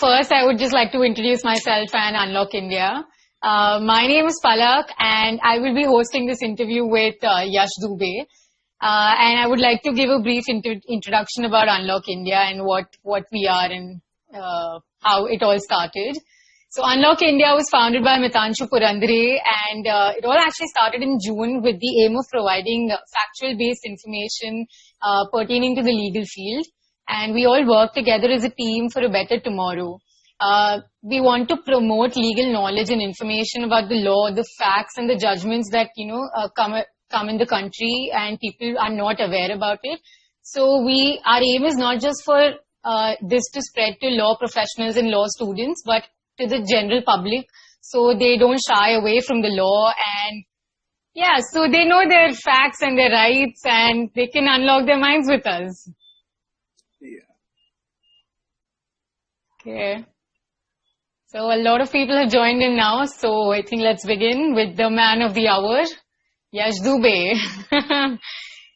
first, I would just like to introduce myself and Unlock India. My name is Palak, and I will be hosting this interview with Yash Dubey. And I would like to give a brief introduction about Unlock India and what we are and how it all started. So Unlock India was founded by Mitanshu Purandare, and it all actually started in June with the aim of providing factual-based information pertaining to the legal field. And we all work together as a team for a better tomorrow. We want to promote legal knowledge and information about the law, the facts, and the judgments that come in the country, and people are not aware about it. So our aim is not just for this to spread to law professionals and law students, but to the general public, so they don't shy away from the law, and so they know their facts and their rights, and they can unlock their minds with us. Okay. So a lot of people have joined in now, so I think let's begin with the man of the hour, Yash Dubey.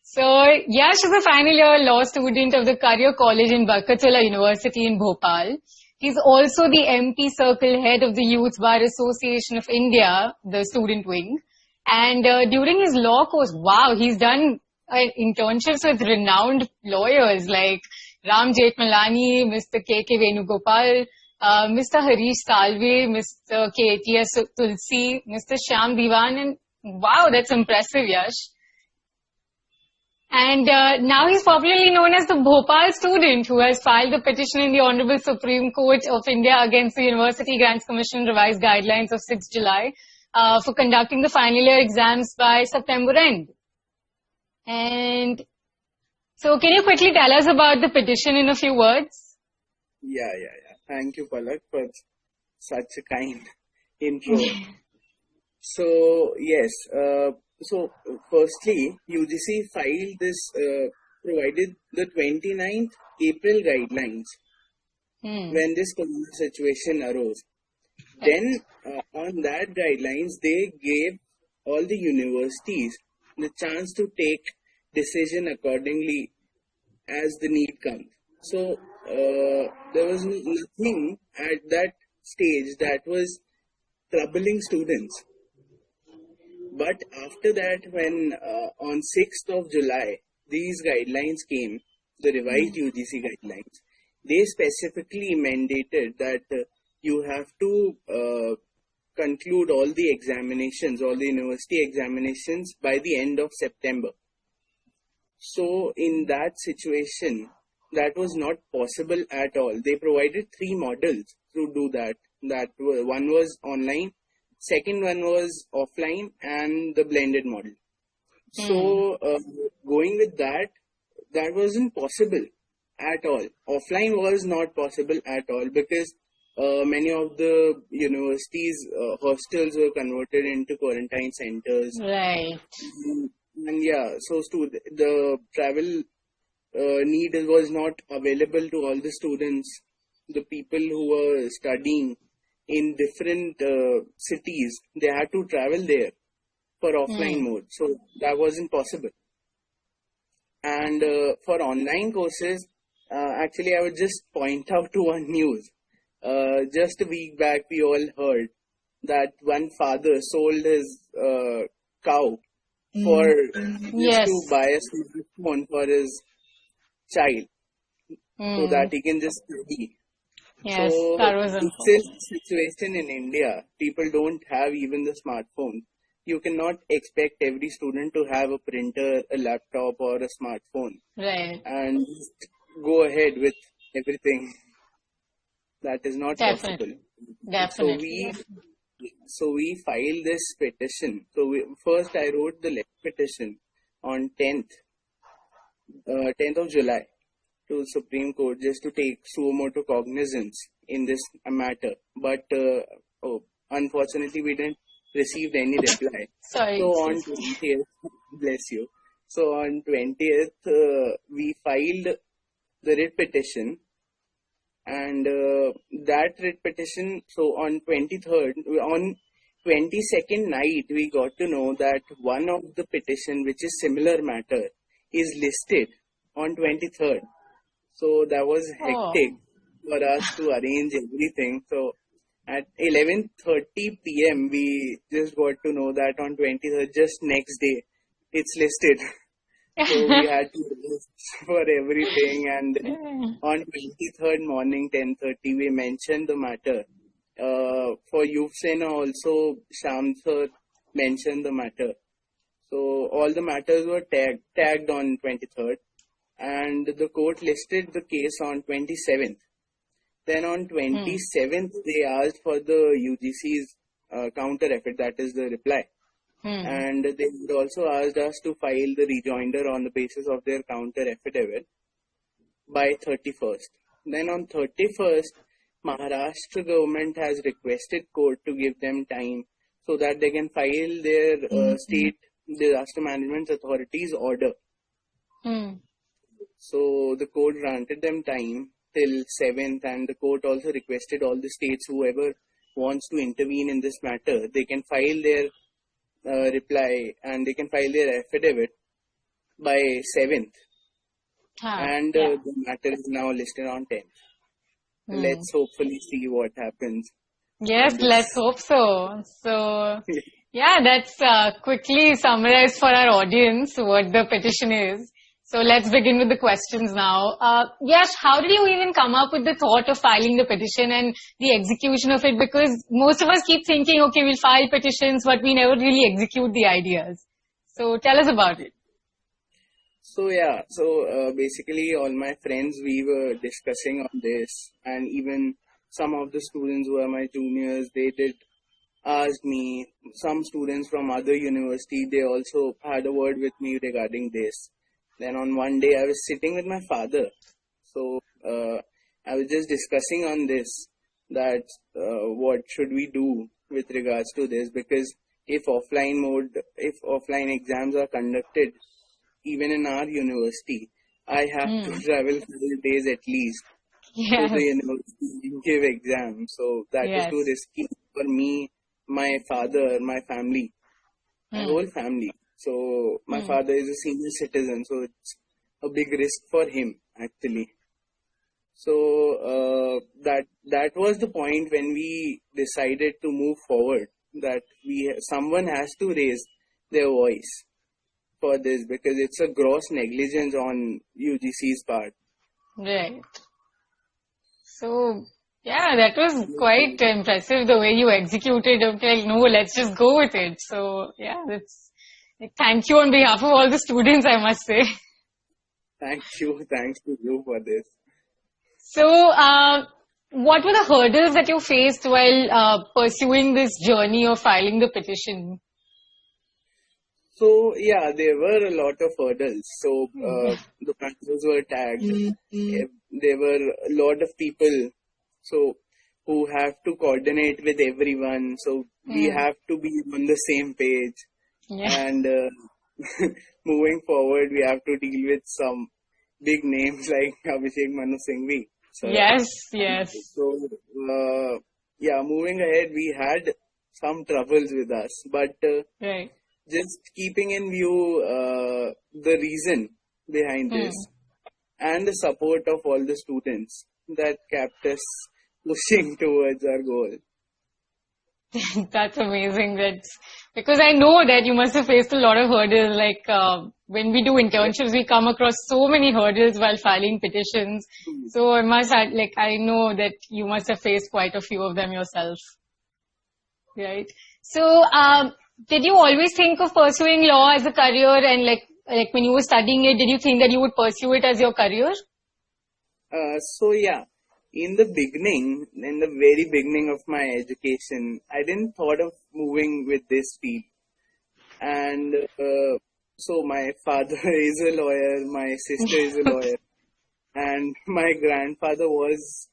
So Yash is a final year law student of the Career College in Barkatullah University in Bhopal. He's also the MP Circle head of the Youth Bar Association of India, the student wing. And during his law course, he's done internships with renowned lawyers like Ram Jethmalani, Mr. K.K. Venugopal, Mr. Harish Salve, Mr. K.T.S. Tulsi, Mr. Shyam Diwan, and wow, that's impressive, Yash. And now he's popularly known as the Bhopal student who has filed a petition in the Honorable Supreme Court of India against the University Grants Commission revised guidelines of 6 July for conducting the final year exams by September end. And so can you quickly tell us about the petition in a few words? Yeah. Thank you, Palak, for such a kind intro. So, yes. So, firstly, UGC filed this, provided the 29th April guidelines when this corona situation arose. Then, on that guidelines, they gave all the universities the chance to take decision accordingly as the need comes. So, there was nothing at that stage that was troubling students. But after that, when on 6th of July, these guidelines came, the revised UGC guidelines, they specifically mandated that you have to conclude all the examinations, all the university examinations by the end of September. So in that situation, that was not possible at all. They provided 3 models to do that. One was online, second one was offline, and the blended model. So going with that wasn't possible at all. Offline was not possible at all because many of the universities' hostels were converted into quarantine centers. Right. And so the travel need was not available to all the students, the people who were studying in different cities. They had to travel there for offline mode. So that wasn't possible. And for online courses, actually I would just point out to one news. Just a week back, we all heard that one father sold his cow for just to buy a smartphone for his child so that he can just study. Yes, so that was this situation in India, people don't have even the smartphone. You cannot expect every student to have a printer, a laptop, or a smartphone. Right. And just go ahead with everything. That is not possible. Definitely. So we filed this petition. So first I wrote the petition on 10th of July to Supreme Court just to take suo motu cognizance in this matter. But unfortunately we didn't receive any reply. Sorry. So on 20th, bless you. So on 20th, we filed the writ petition. And that writ petition, so on 23rd, on 22nd night, we got to know that one of the petition, which is similar matter, is listed on 23rd. So that was hectic. for us to arrange everything. So at 11:30 p.m., we just got to know that on 23rd, just next day, it's listed. So we had to list for everything. And on 23rd morning, 10:30, we mentioned the matter. For Youth Sena also, Sham sir mentioned the matter. So all the matters were tagged on 23rd, and the court listed the case on 27th. Then on 27th, they asked for the UGC's counter effort, that is the reply. And they would also asked us to file the rejoinder on the basis of their counter affidavit by 31st. Then on 31st, Maharashtra government has requested court to give them time so that they can file their state disaster management authorities order. So the court granted them time till 7th, and the court also requested all the states, whoever wants to intervene in this matter, they can file their reply and they can file their affidavit by 7th. And the matter is now listed on 10th. Let's hopefully see what happens. Yes, let's hope so. So, yeah, that's quickly summarized for our audience what the petition is. So let's begin with the questions now. Yash, how did you even come up with the thought of filing the petition and the execution of it? Because most of us keep thinking, okay, we'll file petitions, but we never really execute the ideas. So tell us about it. So basically all my friends, we were discussing on this, and even some of the students who are my juniors, they did ask me. Some students from other university, they also had a word with me regarding this. Then on one day, I was sitting with my father. So I was just discussing on this, that what should we do with regards to this, because if offline exams are conducted, even in our university, I have to travel 5 days at least to the university to give exams. So that is too risky for me, my father, my family, my whole family. So my father is a senior citizen, so it's a big risk for him actually. So that was the point when we decided to move forward, that someone has to raise their voice for this, because it's a gross negligence on UGC's part. Right. So, yeah, that was quite impressive the way you executed. Okay, no, let's just go with it. So, yeah, thank you on behalf of all the students, I must say. Thanks to you for this. So, what were the hurdles that you faced while pursuing this journey of filing the petition? So, yeah, there were a lot of hurdles. So, the matters were tagged. There were a lot of people who have to coordinate with everyone. So, we have to be on the same page. And moving forward, we have to deal with some big names like Abhishek Manu Singhvi. So, yes. So, moving ahead, we had some troubles with us. But just keeping in view the reason behind this and the support of all the students, that kept us pushing towards our goal. That's amazing. Because I know that you must have faced a lot of hurdles. Like when we do internships, we come across so many hurdles while filing petitions. So I know that you must have faced quite a few of them yourself. Right. So did you always think of pursuing law as a career, and like when you were studying it, did you think that you would pursue it as your career? In the very beginning of my education, I didn't thought of moving with this field. And so my father is a lawyer, my sister is a lawyer, and my grandfather was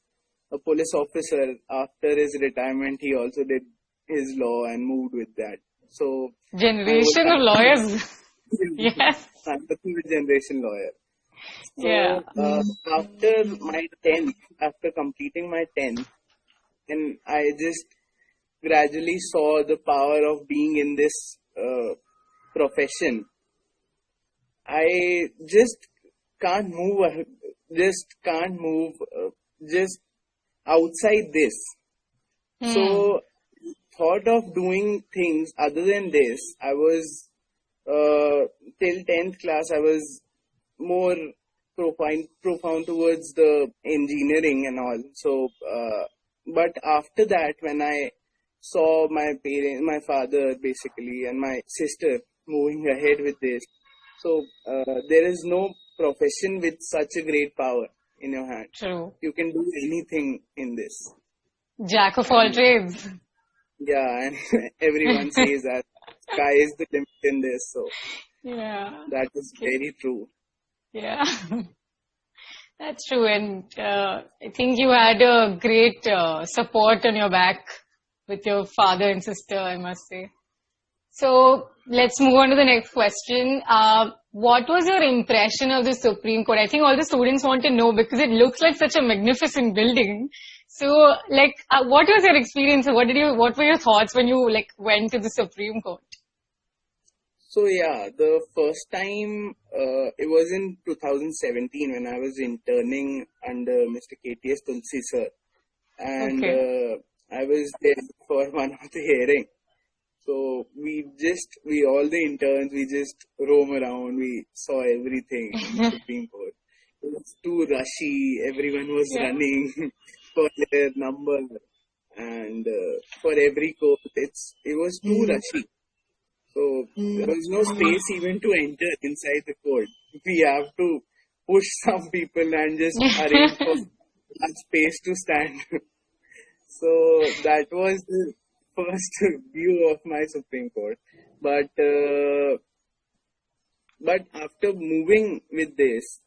a police officer. After his retirement, he also did his law and moved with that. So generation of lawyers. Yes. I'm a third generation lawyer. So, after completing my 10th, and I just gradually saw the power of being in this profession. I just can't move, just outside this. So, thought of doing things other than this. I was till 10th class. I was more profound towards the engineering and all. So, but after that, when I saw my parents, my father basically, and my sister moving ahead with this, so there is no profession with such a great power in your hand. True. You can do anything in this. Jack of all And trades. yeah, and everyone says that sky is the limit in this. So Yeah. that is very true. Yeah. That's true. And I think you had a great support on your back with your father and sister, I must say. So let's move on to the next question. What was your impression of the Supreme Court? I think all the students want to know because it looks like such a magnificent building. So, like, what was your experience? What were your thoughts when you went to the Supreme Court? So yeah, the first time it was in 2017 when I was interning under Mr. KTS Tulsi sir, and Okay. I was there for one of the hearing. So we all the interns, we just roam around. We saw everything in the Supreme Court. It was too rushy. Everyone was Yeah. running for their number, and for every court, it was too rushy. So there was no space even to enter inside the court. We have to push some people and just arrange for a space to stand. So that was the first view of my Supreme Court. But after moving with this,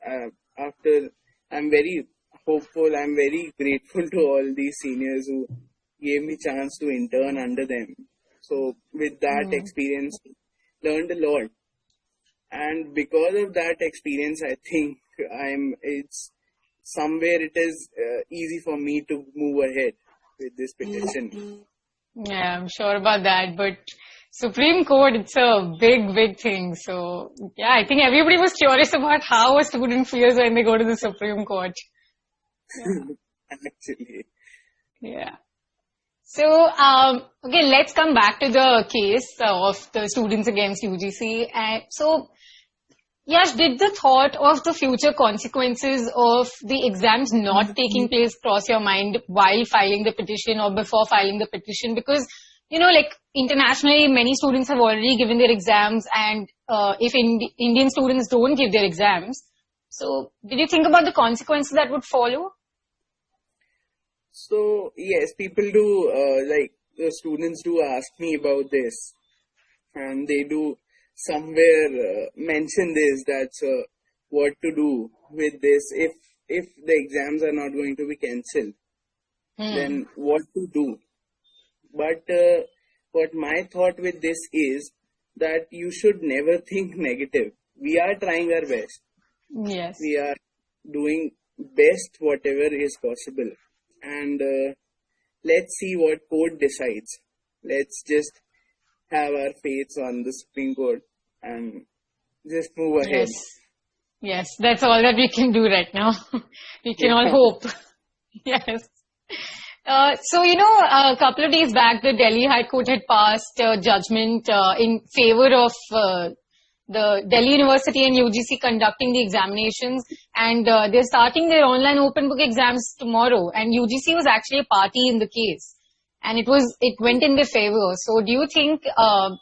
after I'm very hopeful, I'm very grateful to all these seniors who gave me chance to intern under them. So with that experience, learned a lot. And because of that experience, I think it's somewhere it is easy for me to move ahead with this petition. Yeah, I'm sure about that. But Supreme Court, it's a big, big thing. So, yeah, I think everybody was curious about how a student feels when they go to the Supreme Court. Actually. Yeah. So, okay, let's come back to the case of the students against UGC. And so, Yash, did the thought of the future consequences of the exams not taking place cross your mind while filing the petition or before filing the petition? Because, internationally, many students have already given their exams, and if Indian students don't give their exams, so did you think about the consequences that would follow? So, yes, people do, the students do ask me about this, and they do somewhere mention this, that's what to do with this if the exams are not going to be cancelled, then what to do. But what my thought with this is that you should never think negative. We are trying our best. Yes. We are doing best whatever is possible. And let's see what court decides. Let's just have our faith on the Supreme Court and just move ahead. Yes, that's all that we can do right now. We can all hope. Yes. So, a couple of days back, the Delhi High Court had passed a judgment in favor of the Delhi University and UGC conducting the examinations, and they're starting their online open book exams tomorrow, and UGC was actually a party in the case, and it went in their favor. So do you think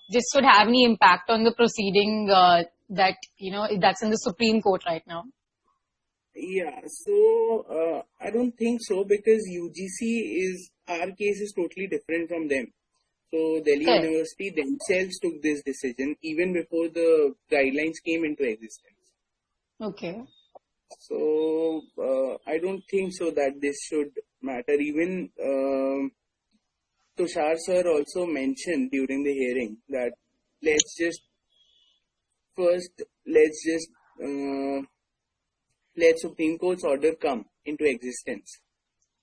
this would have any impact on the proceeding that's in the Supreme Court right now? Yeah, so I don't think so, because our case is totally different from them. So Delhi University themselves took this decision even before the guidelines came into existence. Okay. So I don't think so that this should matter. Even Tushar sir also mentioned during the hearing that let Supreme Court's order come into existence.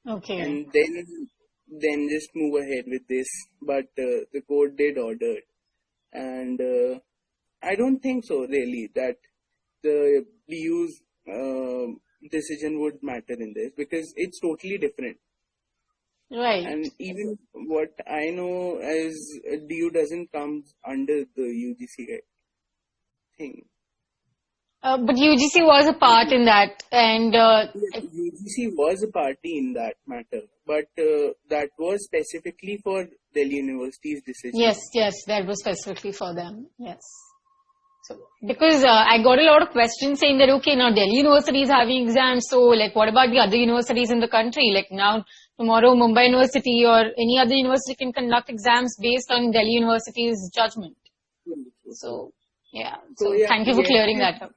Okay. And then just move ahead with this. But the court did order it. And I don't think so really that the DU's decision would matter in this, because it's totally different. Right. And even what I know as DU doesn't come under the UGC thing. But UGC was a part in that, and UGC was a party in that matter, but that was specifically for Delhi University's decision. yes, that was specifically for them. Yes. So, because I got a lot of questions saying that, okay, now Delhi University is having exams, so like what about the other universities in the country? Like now, tomorrow Mumbai University or any other university can conduct exams based on Delhi University's judgment. So, yeah. So, yeah, thank you for clearing that up.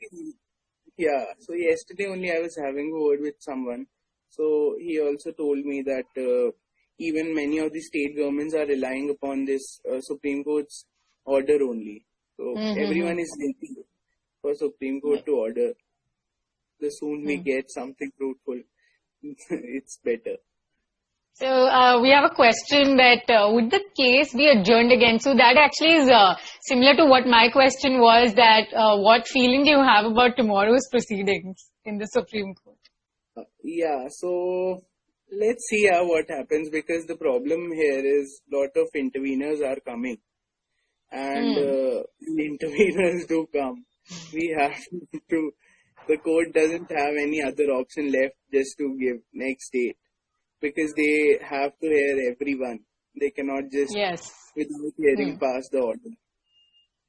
Yeah, so yesterday only I was having a word with someone. So he also told me that even many of the state governments are relying upon this Supreme Court's order only. So everyone is waiting for Supreme Court to order. The soon we get something fruitful, it's better. So we have a question that would the case be adjourned again? So that actually is similar to what my question was, that what feeling do you have about tomorrow's proceedings in the Supreme Court? Yeah, so let's see what happens, because the problem here is lot of interveners are coming. And interveners do come. We have to, the court doesn't have any other option left just to give next date, because they have to hear everyone. They cannot just, without hearing, pass the order.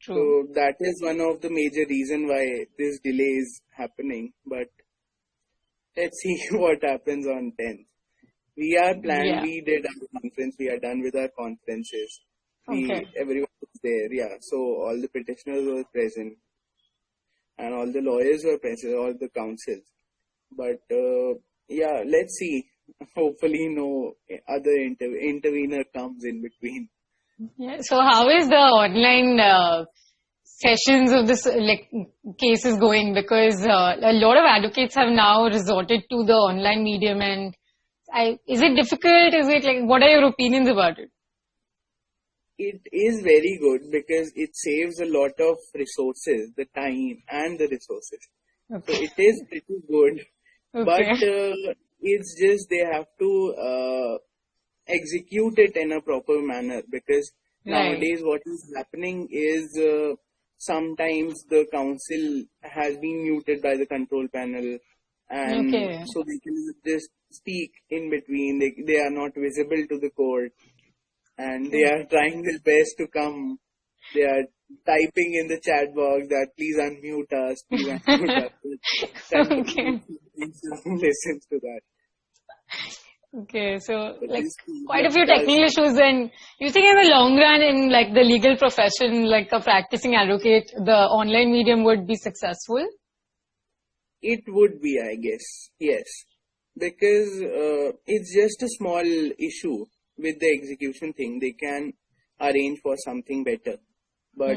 True. So that is one of the major reason why this delay is happening. But let's see what happens on 10th. We are planned. We did our conference. We are done with our conferences. Everyone was there, so all the petitioners were present and all the lawyers were present, all the counsels. But let's see. Hopefully no other intervener comes in between. Yeah. So how is the online sessions of this cases going? Because a lot of advocates have now resorted to the online medium, and is it difficult? Is it what are your opinions about it? It is very good because it saves a lot of resources, the time and the resources. So it is pretty good. But it's just they have to execute it in a proper manner, because nowadays what is happening is sometimes the council has been muted by the control panel, and so they can just speak in between. They are not visible to the court. And they are trying their best to come. They are typing in the chat box that please unmute us, please unmute us. Listens to that. Okay, so quite a few technical issues. And you think in the long run, in the legal profession, like a practicing advocate, the online medium would be successful? It would be, I guess. Yes, because it's just a small issue. With the execution thing, they can arrange for something better. But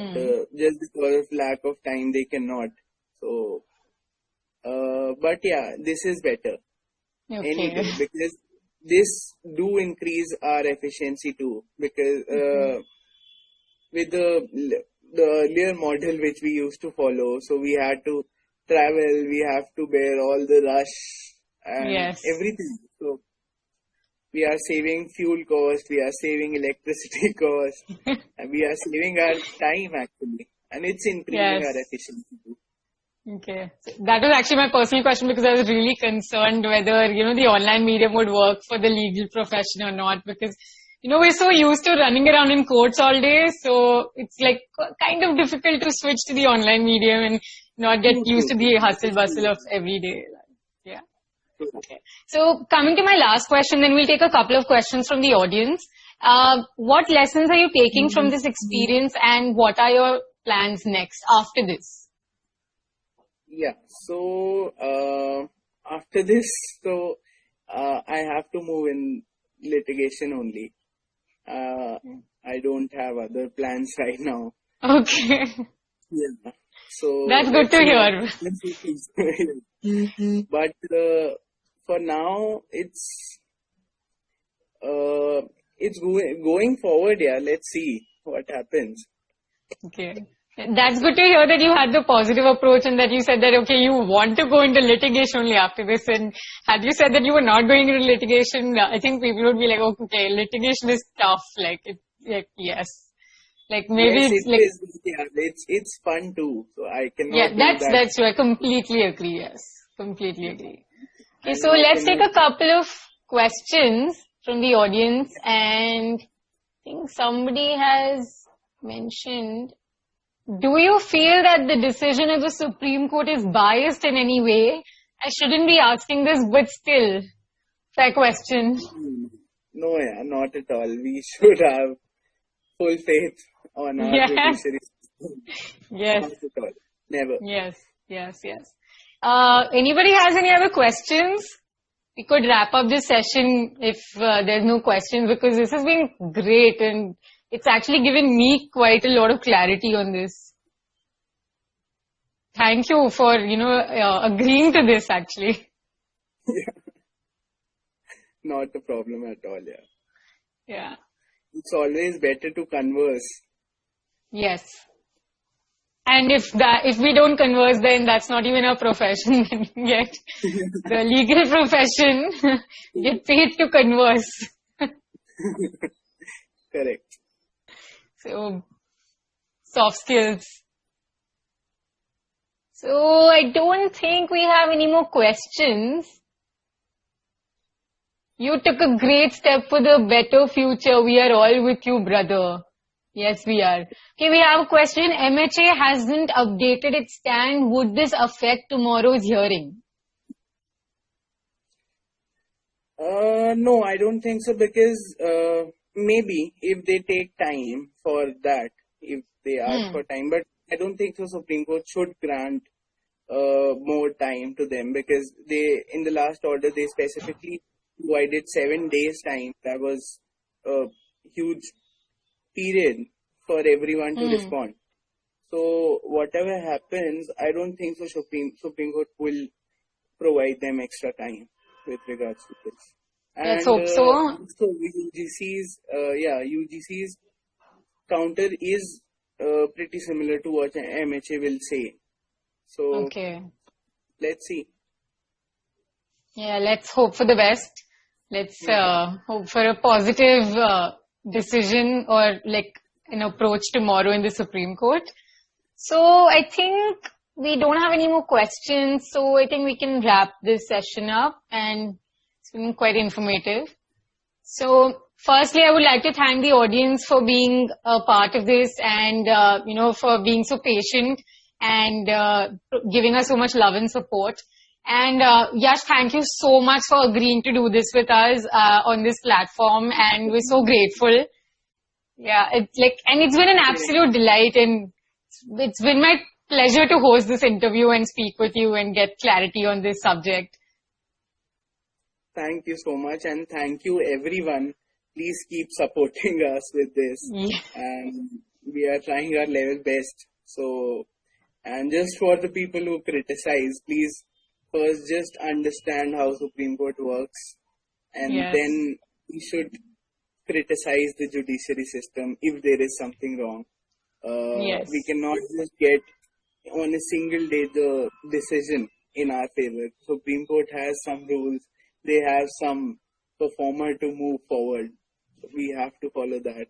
just because of lack of time, they cannot. So, but this is better. Anyway, because this do increase our efficiency too. Because with the earlier model which we used to follow, so we had to travel, we have to bear all the rush and everything. So, we are saving fuel cost, we are saving electricity cost, and we are saving our time actually. And it's increasing our efficiency too. Okay. So that was actually my personal question, because I was really concerned whether, the online medium would work for the legal profession or not, because, we're so used to running around in courts all day. So it's kind of difficult to switch to the online medium and not get used to the hustle bustle of every day. Yeah. Okay. So coming to my last question, then we'll take a couple of questions from the audience. What lessons are you taking from this experience, and what are your plans next after this? Yeah. So after this, I have to move in litigation only. I don't have other plans right now. Okay. Yeah. So that's good to hear. But for now, it's going forward. Yeah, let's see what happens. Okay. That's good to hear that you had the positive approach and that you said that, okay, you want to go into litigation only after this. And had you said that you were not going into litigation, I think people would be like, okay, litigation is tough. Yes. Like maybe Yes, it's it like, is. Yeah, it's fun too. So I yeah, cannot do that. that's true. I completely agree. Yes. Completely agree. Okay, And so I let's take cannot. a couple of questions from the audience, and I think somebody has mentioned, do you feel that the decision of the Supreme Court is biased in any way? I shouldn't be asking this, but still, fair question. No, yeah, not at all. We should have full faith on our Yes, judiciary system. yes, Not at all. Never. yes. Anybody has any other questions? We could wrap up this session if there's no questions, because this has been great and it's actually given me quite a lot of clarity on this. Thank you for, agreeing to this actually. Not a problem at all, yeah. Yeah. It's always better to converse. Yes. And if we don't converse, then that's not even a profession yet. The legal profession get paid to converse. Correct. So, soft skills. So, I don't think we have any more questions. You took a great step for the better future. We are all with you, brother. Yes, we are. Okay, we have a question. MHA hasn't updated its stand. Would this affect tomorrow's hearing? No, I don't think so, because maybe if they take time for that, if they ask for time, but I don't think so Supreme Court should grant more time to them, because they, in the last order, they specifically provided 7 days time. That was a huge period for everyone to respond. So whatever happens, I don't think so Supreme Court will provide them extra time with regards to this. Let's And hope so. so UGC's counter is pretty similar to what MHA will say. So Okay. let's see. Yeah, let's hope for the best. Let's hope for a positive decision or like an approach tomorrow in the Supreme Court. So I think we don't have any more questions. So I think we can wrap this session up, and it's been quite informative. So firstly, I would like to thank the audience for being a part of this and, for being so patient and giving us so much love and support. And Yash, thank you so much for agreeing to do this with us on this platform, and we're so grateful. Yeah, it's been an absolute delight, and it's been my pleasure to host this interview and speak with you and get clarity on this subject. Thank you so much, and thank you everyone. Please keep supporting us with this. Yeah. And we are trying our level best. So, and just for the people who criticize, please first just understand how Supreme Court works, and Yes. then we should criticize the judiciary system if there is something wrong. Yes. We cannot just get on a single day the decision in our favor. Supreme Court has some rules. They have some performer to move forward. We have to follow that.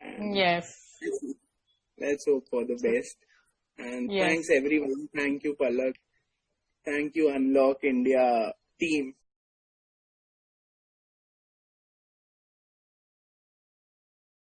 And Yes. let's hope for the best. And Yes. thanks everyone. Thank you, Palak. Thank you, unLAWkIndia team